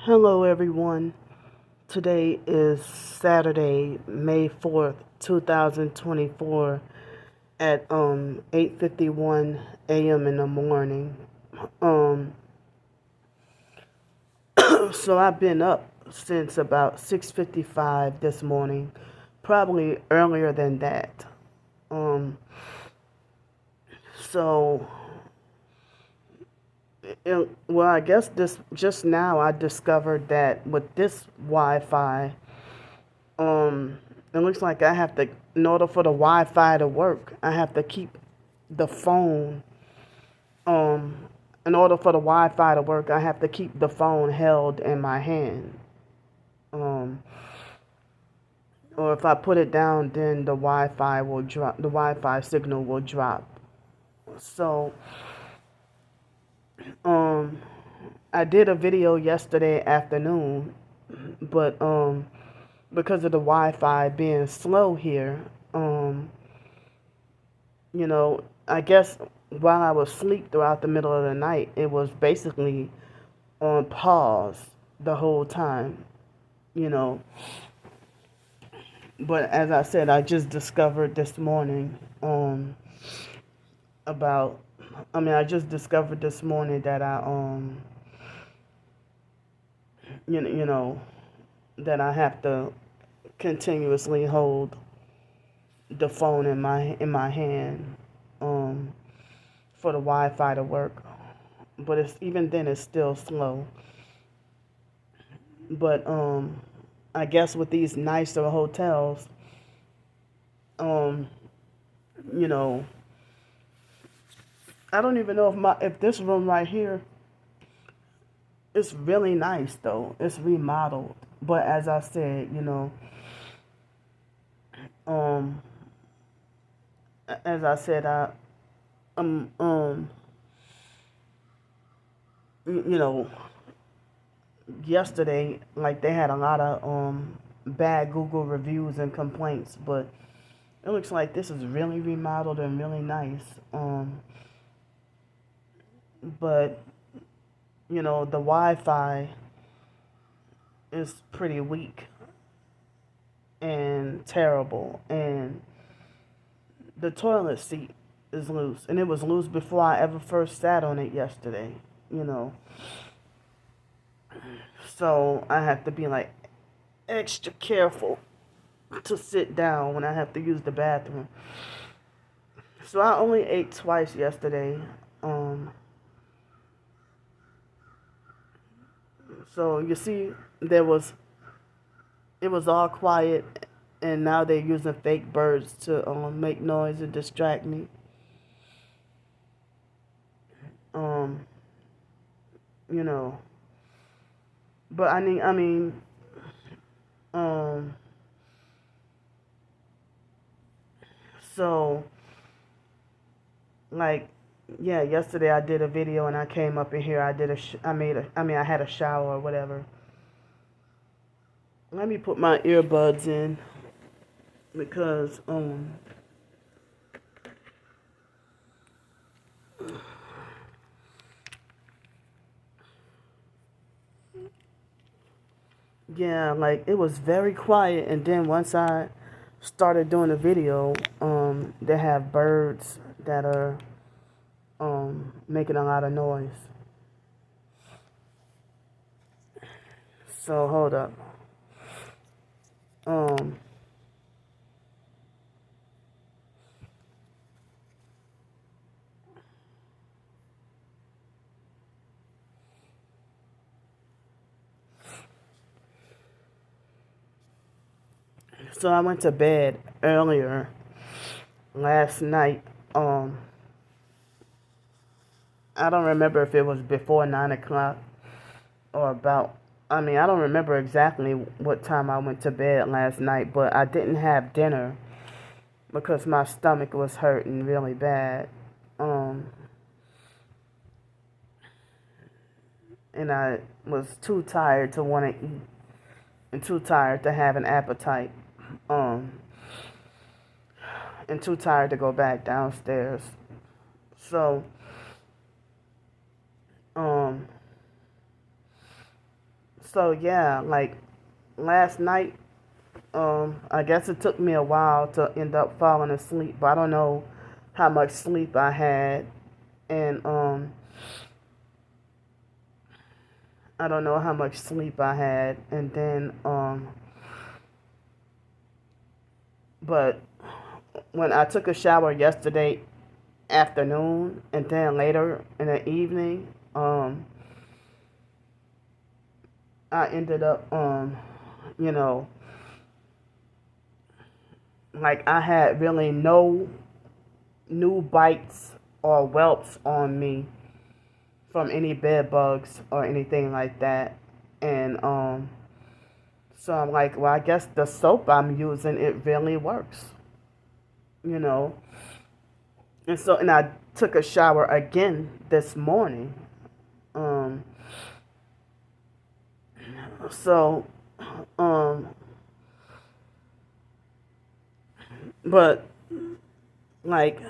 Hello everyone. Today is Saturday, May 4th, 2024 at 8:51 a.m. in the morning. Um so I've been up since about 6:55 this morning, probably earlier than that. Um so well, I guess this just now I discovered that with this Wi-Fi, um it looks like I have to, in order for the Wi-Fi to work, I have to keep the phone um in order for the Wi-Fi to work, I have to keep the phone held in my hand. um or if I put it down, then the Wi-Fi will drop, the Wi-Fi signal will drop. So um I did a video yesterday afternoon, but because of the Wi-Fi being slow here, I guess while I was asleep throughout the middle of the night, it was basically on pause the whole time, you know. But as I said, I just discovered this morning about I just discovered this morning that I you know that I have to continuously hold the phone in my hand um for the Wi-Fi to work. But it's, even then it's still slow. But I guess with these nicer hotels, um you know, I don't even know if this room right here, it's really nice though. It's remodeled. But as I said, um as I said, um um you know, yesterday, like, they had a lot of bad Google reviews and complaints, but it looks like this is really remodeled and really nice. But the Wi-Fi is pretty weak and terrible, and the toilet seat is loose, and it was loose before I ever first sat on it yesterday. You know, so I have to be like extra careful to sit down when I have to use the bathroom. So I only ate twice yesterday. So you see, it was all quiet, and now they're using fake birds to make noise and distract me. Um, you know, but um, so like, yeah, yesterday I did a video and I came up in here. I had a shower or whatever. Let me put my earbuds in because yeah, like, it was very quiet, and then once I started doing the video, they have birds that are making a lot of noise. So hold up. Um so I went to bed earlier last night. I don't remember if it was before 9 o'clock or about. I don't remember exactly what time I went to bed last night, but I didn't have dinner because my stomach was hurting really bad. Um, and I was too tired to want to eat and too tired to have an appetite. Um, and too tired to go back downstairs. So, um, So yeah, like last night, I guess it took me a while to end up falling asleep, but I don't know how much sleep I had, and I don't know how much sleep I had, and then but when I took a shower yesterday afternoon, and then later in the evening, I ended up you know, like I had really no new bites or whelps on me from any bed bugs or anything like that. And so I'm like, well, I guess the soap I'm using, it really works, you know. And I took a shower again this morning. Um so um but like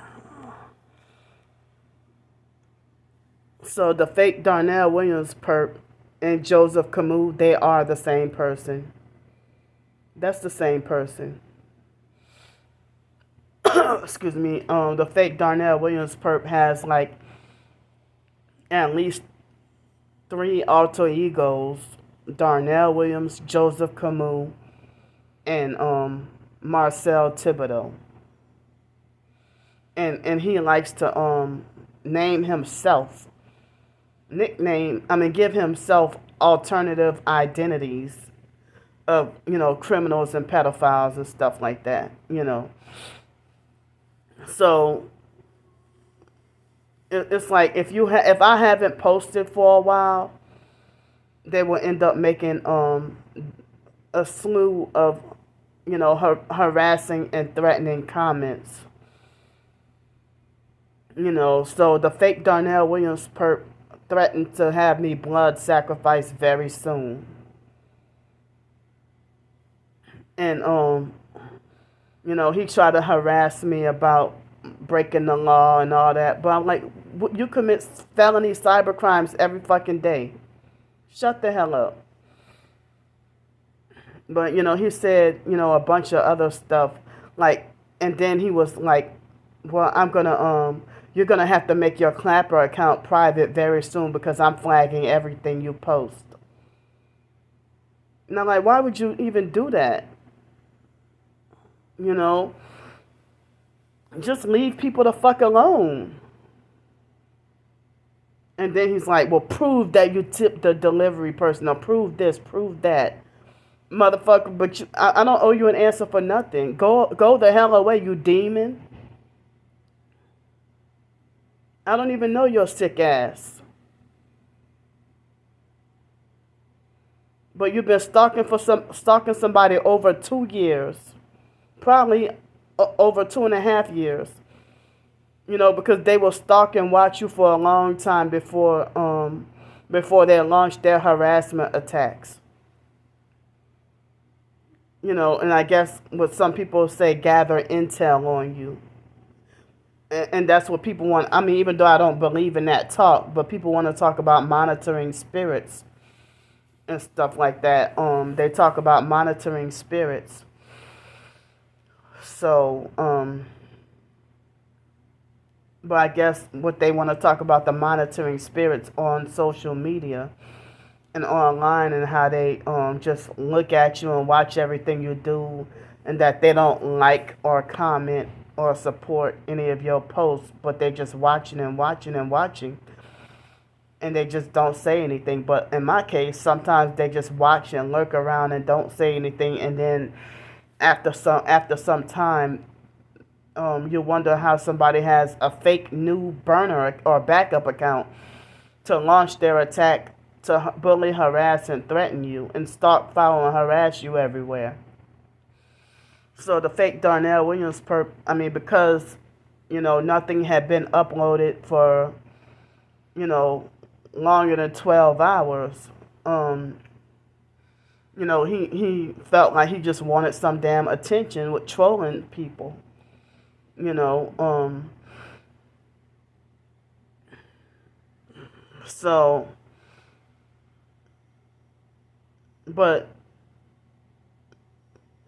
so the fake Darnell Williams perp and Joseph Camus, they are the same person. That's the same person. Excuse me. The fake Darnell Williams perp has like at least three alter egos: Darnell Williams, Joseph Camus, and Marcel Thibodeau. And he likes to name himself, give himself alternative identities of, criminals and pedophiles and stuff like that. So it's like if I haven't posted for a while, they will end up making a slew of harassing and threatening comments. So the fake Darnell Williams perp threatened to have me blood sacrificed very soon. And he tried to harass me about breaking the law and all that. But I'm like, you commit felony cyber crimes every fucking day. Shut the hell up. But he said a bunch of other stuff, like, and then he was like, well, you're gonna have to make your Clapper account private very soon because I'm flagging everything you post. And I'm like, why would you even do that? Just leave people the fuck alone. And then he's like, well, prove that you tipped the delivery person, or prove this, prove that. Motherfucker, but I don't owe you an answer for nothing. Go the hell away, you demon. I don't even know your sick ass. But you've been stalking somebody over 2 years. Probably over 2.5 years. Because they will stalk and watch you for a long time before they launch their harassment attacks. And I guess what some people say, gather intel on you. And that's what people want. I mean, even though I don't believe in that talk, but people want to talk about monitoring spirits and stuff like that. They talk about monitoring spirits. So, but I guess what they want to talk about, the monitoring spirits on social media and online, and how they just look at you and watch everything you do, and that they don't like or comment or support any of your posts, but they're just watching and watching and watching, and they just don't say anything. But in my case, sometimes they just watch and lurk around and don't say anything, and then after some time, you wonder how somebody has a fake new burner or backup account to launch their attack, to bully, harass, and threaten you, and stalk, follow, and harass you everywhere. So the fake Darnell Williams perp, because, nothing had been uploaded for, longer than 12 hours, he felt like he just wanted some damn attention with trolling people, so But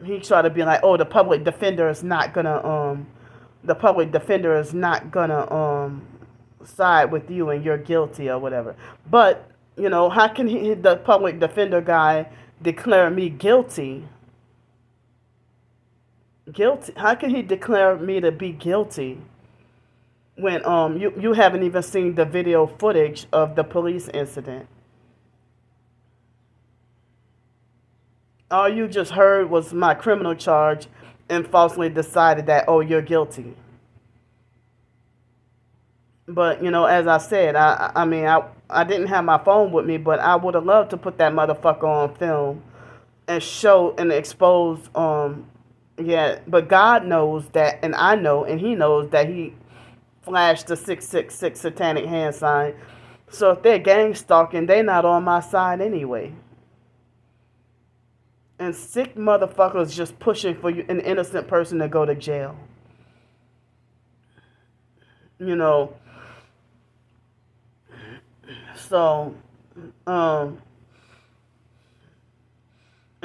he tried to be like, oh, the public defender is not gonna side with you and you're guilty or whatever. But how can the public defender guy declare me guilty? Guilty? How can he declare me to be guilty when you haven't even seen the video footage of the police incident? All you just heard was my criminal charge and falsely decided that, oh, you're guilty. But as I said, I mean, I didn't have my phone with me, but I would have loved to put that motherfucker on film and show and expose. Yeah, but God knows that, and I know, and He knows that He flashed the 666 satanic hand sign. So if they're gang stalking, they're not on my side anyway. And sick motherfuckers just pushing for an innocent person to go to jail. So, and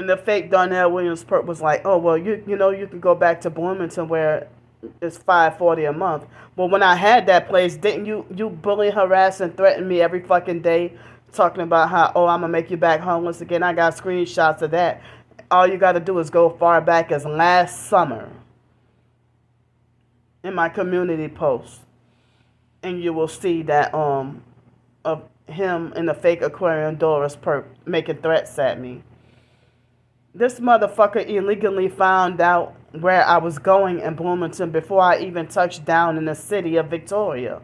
the fake Darnell Williams perp was like, oh, well, you can go back to Bloomington where it's $540 a month. Well, when I had that place, didn't you bully, harass, and threaten me every fucking day, talking about how, oh, I'm going to make you back homeless again? I got screenshots of that. All you got to do is go far back as last summer in my community post, and you will see that of him and the fake Aquarian Doris perp making threats at me. This motherfucker illegally found out where I was going in Bloomington before I even touched down in the city of Victoria,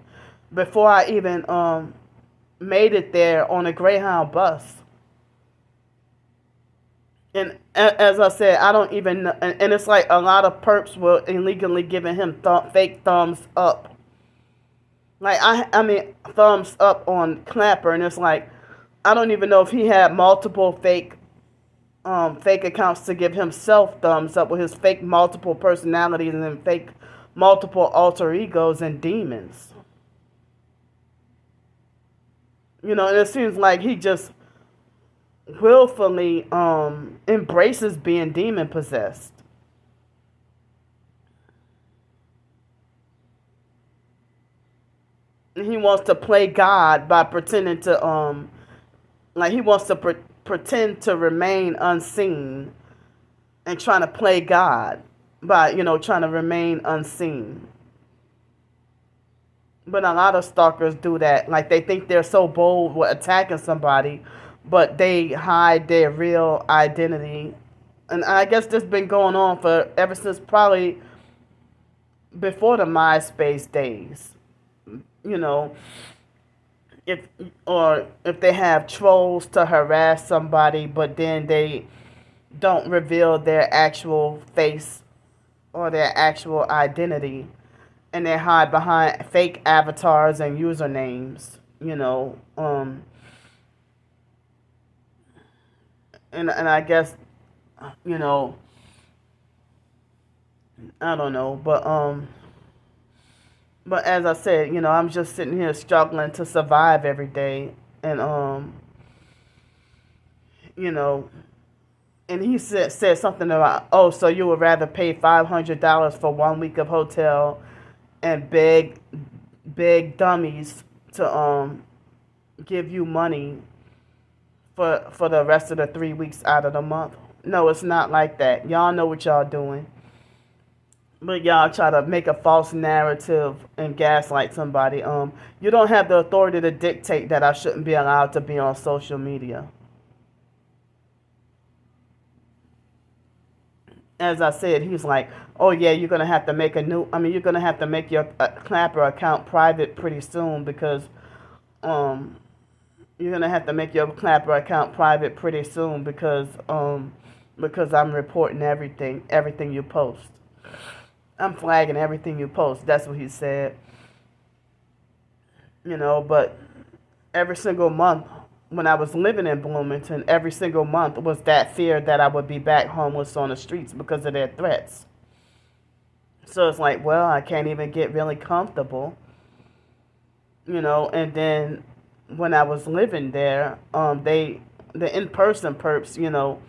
before I even made it there on a Greyhound bus. And as I said, I don't even know. And it's like a lot of perps were illegally giving him fake thumbs up. Like, I mean, thumbs up on Clapper. And it's like, I don't even know if he had multiple fake accounts to give himself thumbs up with his fake multiple personalities and fake multiple alter egos and demons. And it seems like he just willfully embraces being demon possessed. And he wants to play God by pretending to he wants to pretend to remain unseen and trying to play God by trying to remain unseen. But a lot of stalkers do that. Like, they think they're so bold with attacking somebody, but they hide their real identity. And I guess this has been going on for ever since probably before the MySpace days. If they have trolls to harass somebody, but then they don't reveal their actual face or their actual identity, and they hide behind fake avatars and usernames, and I guess, I don't know, but as I said, I'm just sitting here struggling to survive every day, and and he said something about, oh, so you would rather pay $500 for 1 week of hotel and beg dummies to give you money for the rest of the 3 weeks out of the month. No, it's not like that. Y'all know what y'all doing. But y'all try to make a false narrative and gaslight somebody. You don't have the authority to dictate that I shouldn't be allowed to be on social media. As I said, he's like, oh yeah, you're going to have to make you're going to have to make your Clapper account private pretty soon because, you're going to have to make your Clapper account private pretty soon because I'm reporting everything you post. I'm flagging everything you post. That's what he said. But every single month when I was living in Bloomington, every single month was that fear that I would be back homeless on the streets because of their threats. So it's like, well, I can't even get really comfortable. And then when I was living there, they the in-person perps,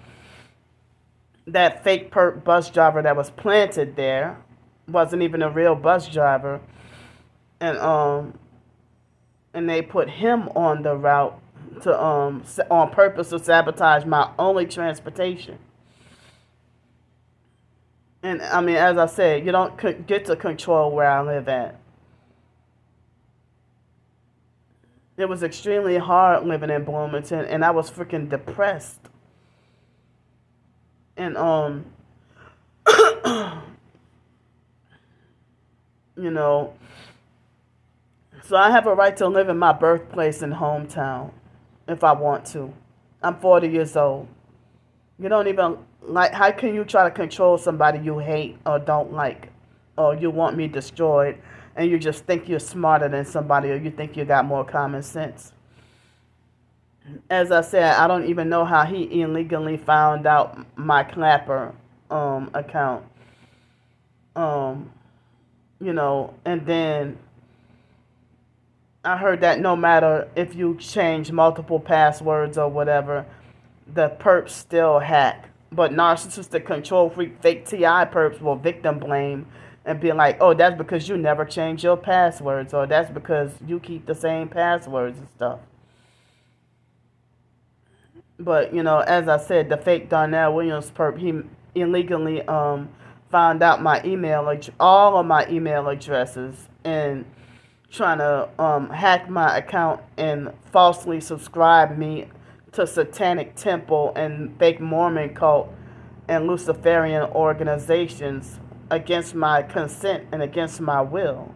that fake perp bus driver that was planted there wasn't even a real bus driver, and they put him on the route to on purpose to sabotage my only transportation. And I mean, as I said, you don't get to control where I live at. It was extremely hard living in Bloomington, and I was freaking depressed. And you know, so I have a right to live in my birthplace and hometown if I want to. I'm 40 years old. You don't even like. How can you try to control somebody you hate or don't like, or you want me destroyed, and you just think you're smarter than somebody, or you think you got more common sense? As I said, I don't even know how he illegally found out my Clapper account. Um, and then I heard that no matter if you change multiple passwords or whatever, the perps still hack. But narcissistic control freak fake TI perps will victim blame and be like, oh, that's because you never change your passwords, or that's because you keep the same passwords and stuff. But, as I said, the fake Darnell Williams perp, he illegally found out my all of my email addresses, and trying to hack my account and falsely subscribe me to Satanic Temple and fake Mormon cult and Luciferian organizations against my consent and against my will.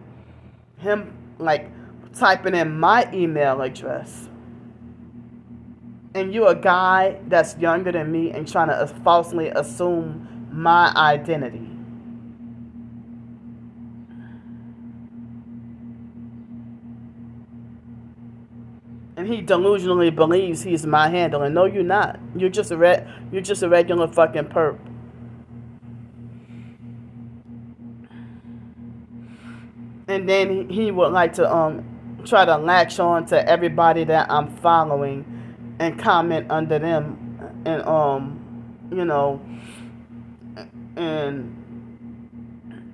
Him, typing in my email address. And you a guy that's younger than me and trying to falsely assume my identity. And he delusionally believes he's my handle, and no, you're not. You're just a regular fucking perp. And then he would like to try to latch on to everybody that I'm following and comment under them, and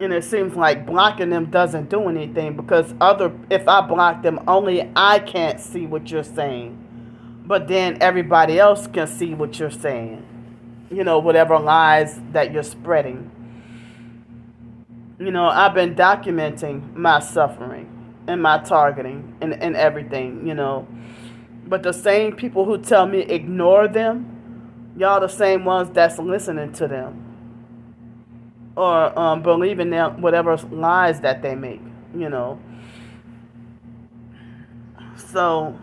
and it seems like blocking them doesn't do anything, because if I block them, only I can't see what you're saying, but then everybody else can see what you're saying, whatever lies that you're spreading. I've been documenting my suffering and my targeting and everything, but the same people who tell me ignore them, y'all the same ones that's listening to them, or believing them whatever lies that they make, So,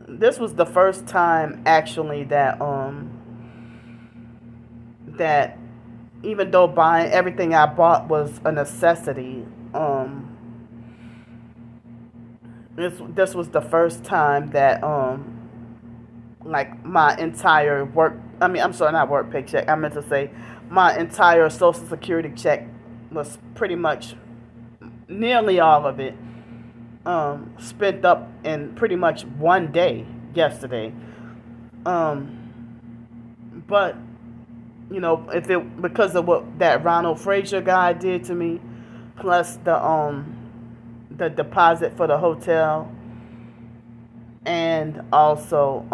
this was the first time actually that that even though buying everything I bought was a necessity, this was the first time that my entire I'm sorry, not work paycheck, I meant to say my entire Social Security check was pretty much, nearly all of it, spent up in pretty much one day yesterday. But if it because of what that Ronald Frazier guy did to me, plus the deposit for the hotel, and also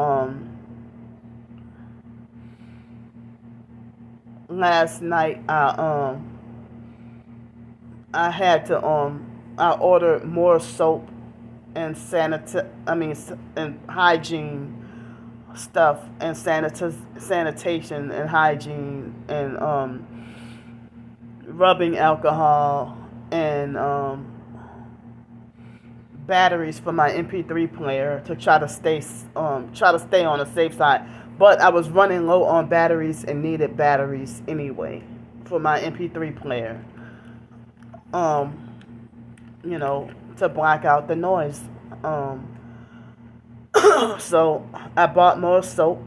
last night I had to I ordered more soap and and hygiene stuff, and sanitation and hygiene, and rubbing alcohol, and batteries for my MP3 player to try to stay on the safe side. But I was running low on batteries and needed batteries anyway for my MP3 player. To block out the noise. So I bought more soap.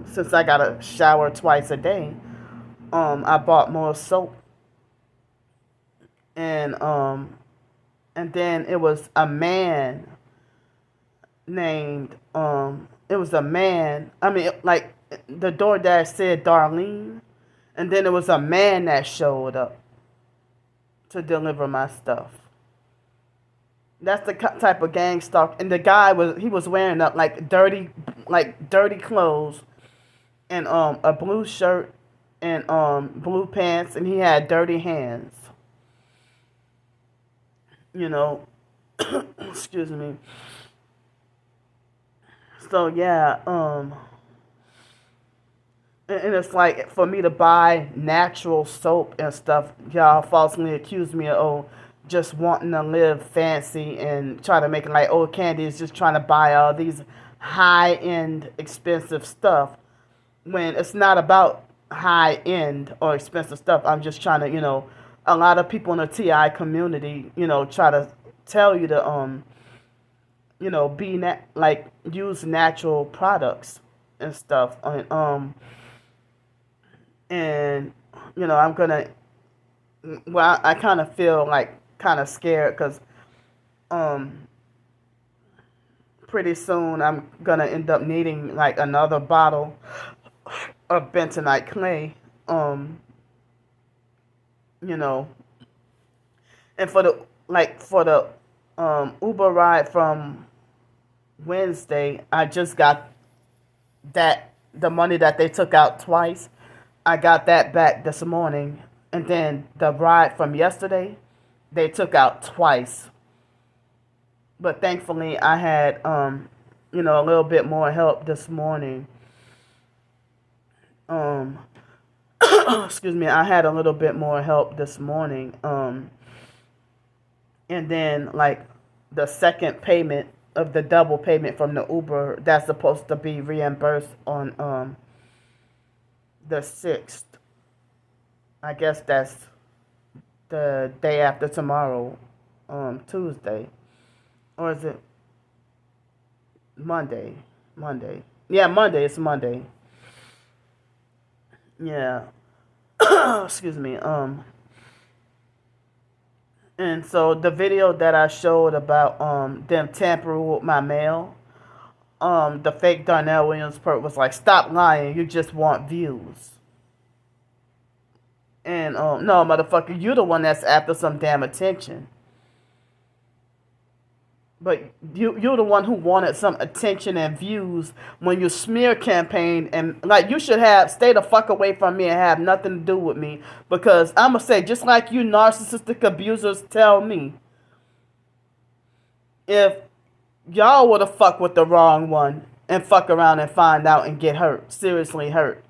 Since I gotta shower twice a day, I bought more soap, and and then it was a man named it was a man. I mean, like the DoorDash said Darlene, and then it was a man that showed up to deliver my stuff. That's the type of gang stalk. And the guy was wearing up like dirty clothes and a blue shirt and blue pants, and he had dirty hands. You know, excuse me. So yeah, and it's like for me to buy natural soap and stuff, y'all falsely accuse me of just wanting to live fancy and try to make it like old candy is just trying to buy all these high end expensive stuff when it's not about high end or expensive stuff. I'm just trying to, a lot of people in the TI community, try to tell you to like use natural products and stuff. And I'm gonna. Well, I kind of feel like kind of scared because pretty soon I'm gonna end up needing like another bottle of bentonite clay. You know, and for the Uber ride from Wednesday, I just got the money that they took out twice. I got that back this morning, and then the ride from yesterday, they took out twice. But thankfully, I had a little bit more help this morning. Um, excuse me, I had a little bit more help this morning. And then like the second payment of the double payment from the Uber that's supposed to be reimbursed on the 6th. I guess that's the day after tomorrow, Tuesday. Or is it Monday? Monday. Yeah, Monday. It's Monday. Yeah. Excuse me. And so the video that I showed about them tampering with my mail, the fake Darnell Williams perk was like, "Stop lying, you just want views." And no, motherfucker, you the one that's after some damn attention. But you're the one who wanted some attention and views when you smear campaign, and like you should have stay the fuck away from me and have nothing to do with me, because I'ma say, just like you narcissistic abusers tell me, if y'all would have fucked with the wrong one and fuck around and find out and get hurt, seriously hurt.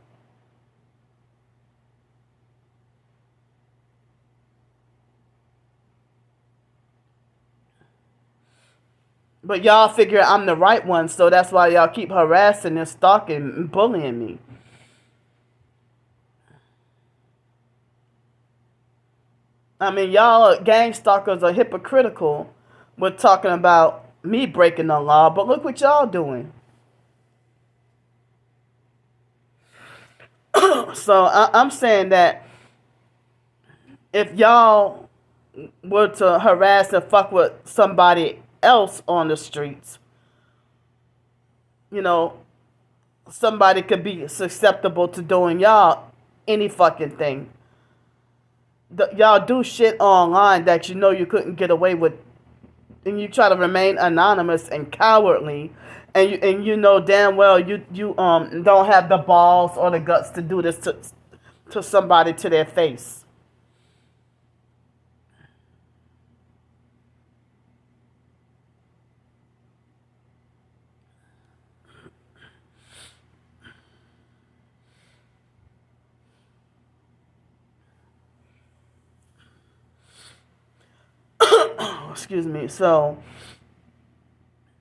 But y'all figure I'm the right one, so that's why y'all keep harassing and stalking and bullying me. I mean, y'all gang stalkers are hypocritical with talking about me breaking the law, but look what y'all doing. So I'm saying that if y'all were to harass and fuck with somebody else on the streets, somebody could be susceptible to doing y'all any fucking thing. Y'all do shit online that you couldn't get away with, and you try to remain anonymous and cowardly, and you know damn well you don't have the balls or the guts to do this to somebody to their face. Excuse me. So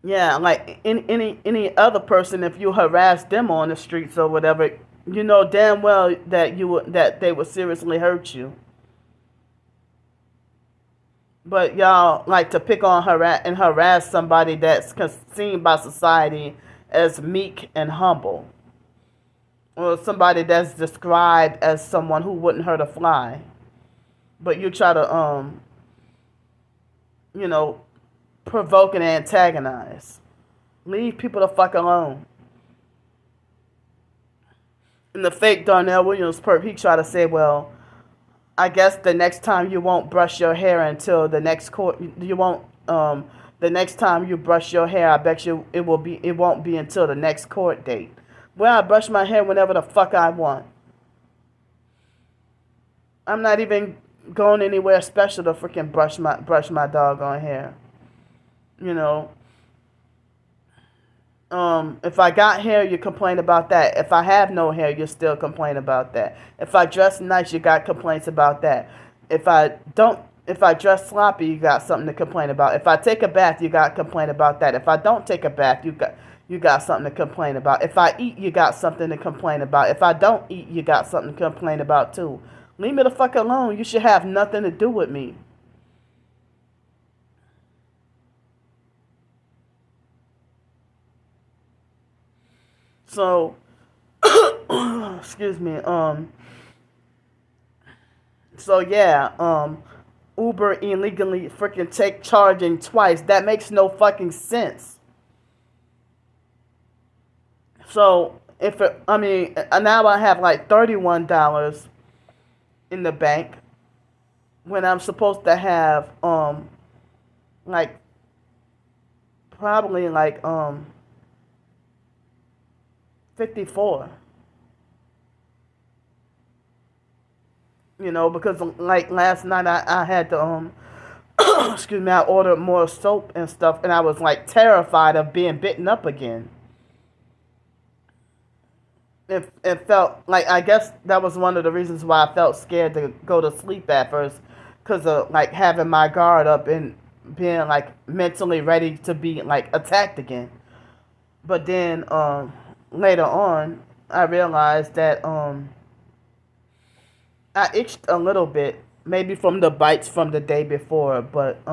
yeah, like any other person, if you harass them on the streets or whatever, you know damn well that they would seriously hurt you. But y'all like to pick on harass somebody that's seen by society as meek and humble, or somebody that's described as someone who wouldn't hurt a fly. But you try to you know, provoke and antagonize. Leave people the fuck alone. And the fake Darnell Williams perp, he tried to say, well, I guess the next time you won't brush your hair until the next court. You won't. The next time you brush your hair, I bet you it will be. It won't be until the next court date. Well, I brush my hair whenever the fuck I want. I'm not even going anywhere special to freaking brush my doggone hair. You know. If I got hair, you complain about that. If I have no hair, you still complain about that. If I dress nice, you got complaints about that. If I dress sloppy, you got something to complain about. If I take a bath, you got to complain about that. If I don't take a bath, you got something to complain about. If I eat, you got something to complain about. If I don't eat, you got something to complain about too. Leave me the fuck alone. You should have nothing to do with me. So, excuse me. So yeah. Uber illegally freaking charging twice. That makes no fucking sense. So now I have like $31 in the bank when I'm supposed to have like probably like 54. You know, because like last night I had to excuse me, I ordered more soap and stuff, and I was like terrified of being bitten up again. It felt like, I guess that was one of the reasons why I felt scared to go to sleep at first, because of like having my guard up and being like mentally ready to be like attacked again. But then later on, I realized that I itched a little bit, maybe from the bites from the day before, but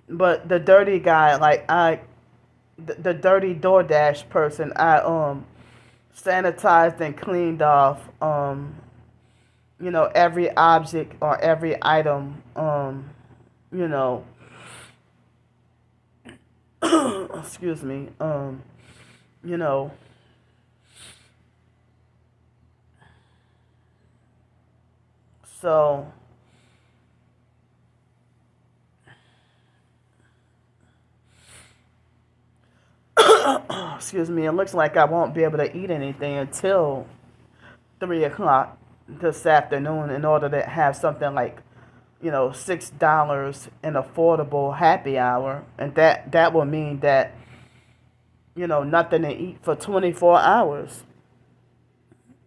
the dirty guy, the dirty DoorDash person, I sanitized and cleaned off every object or every item, you know excuse me, you know so excuse me, it looks like I won't be able to eat anything until 3 o'clock this afternoon in order to have something like, $6 in affordable happy hour. And that will mean that, nothing to eat for 24 hours.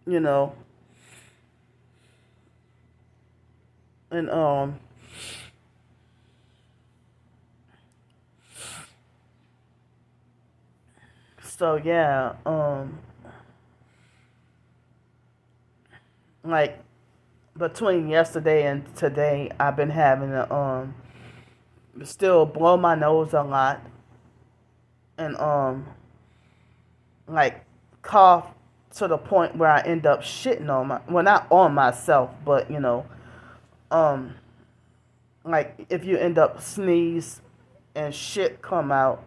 You know. And so yeah, like between yesterday and today, I've been having to still blow my nose a lot and like cough to the point where I end up shitting on not on myself, but um like if you end up sneeze and shit come out,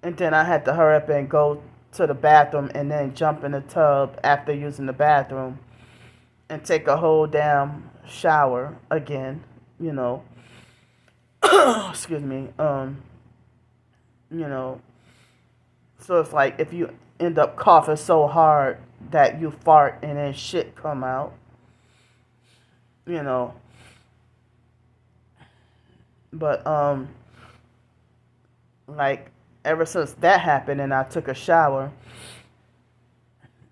and then I had to hurry up and go to the bathroom and then jump in the tub after using the bathroom and take a whole damn shower again, excuse me, you know. So it's like if you end up coughing so hard that you fart and then shit come out, you know. But like ever since that happened and I took a shower,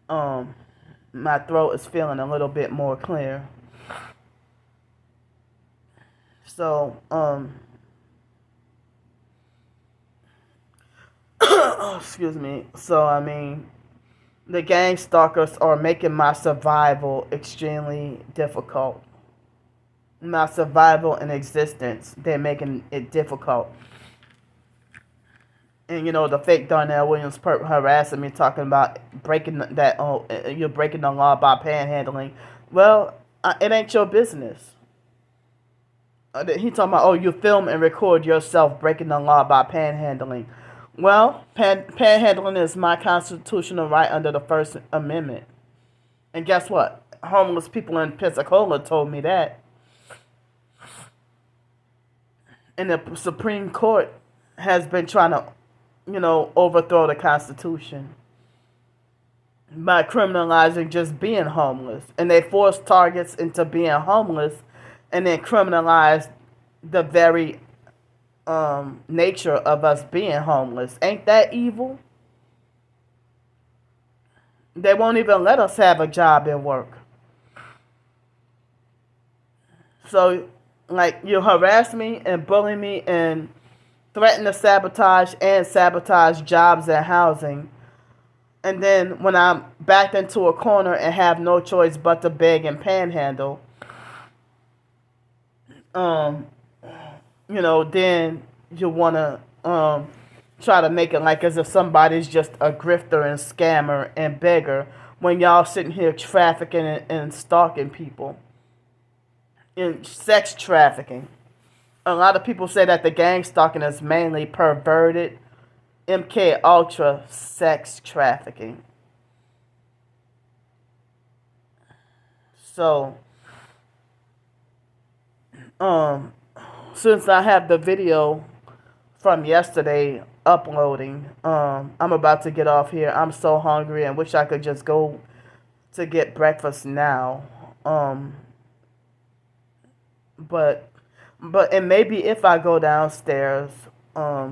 my throat is feeling a little bit more clear. So excuse me. So I mean, the gang stalkers are making my survival extremely difficult. My survival and existence, they're making it difficult. And the fake Darnell Williams perp harassing me, talking about you're breaking the law by panhandling. Well, it ain't your business. He talking about, oh, you film and record yourself breaking the law by panhandling. Well, panhandling is my constitutional right under the First Amendment. And guess what? Homeless people in Pensacola told me that. And the Supreme Court has been trying to, overthrow the Constitution by criminalizing just being homeless. And they force targets into being homeless and then criminalize the very nature of us being homeless. Ain't that evil? They won't even let us have a job and work. So, like, you harass me and bully me and threaten to sabotage jobs and housing. And then when I'm backed into a corner and have no choice but to beg and panhandle, then you want to try to make it like as if somebody's just a grifter and scammer and beggar when y'all sitting here trafficking and stalking people. In sex trafficking. A lot of people say that the gang stalking is mainly perverted, MK Ultra sex trafficking. So, since I have the video from yesterday uploading, I'm about to get off here. I'm so hungry and wish I could just go to get breakfast now. But and maybe if I go downstairs, I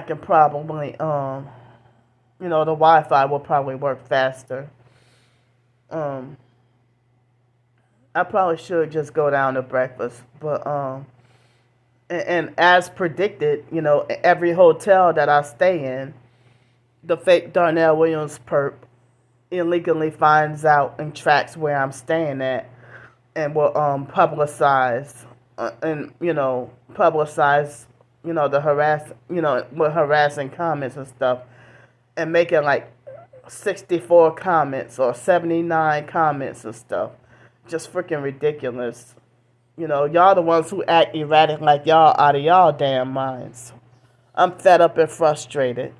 can probably the Wi-Fi will probably work faster. I probably should just go down to breakfast, but and as predicted, every hotel that I stay in, the fake Darnell Williams perp illegally finds out and tracks where I'm staying at, and will publicize the with harassing comments and stuff, and making like 64 comments or 79 comments and stuff. Just freaking ridiculous. Y'all the ones who act erratic like y'all out of y'all damn minds. I'm fed up and frustrated.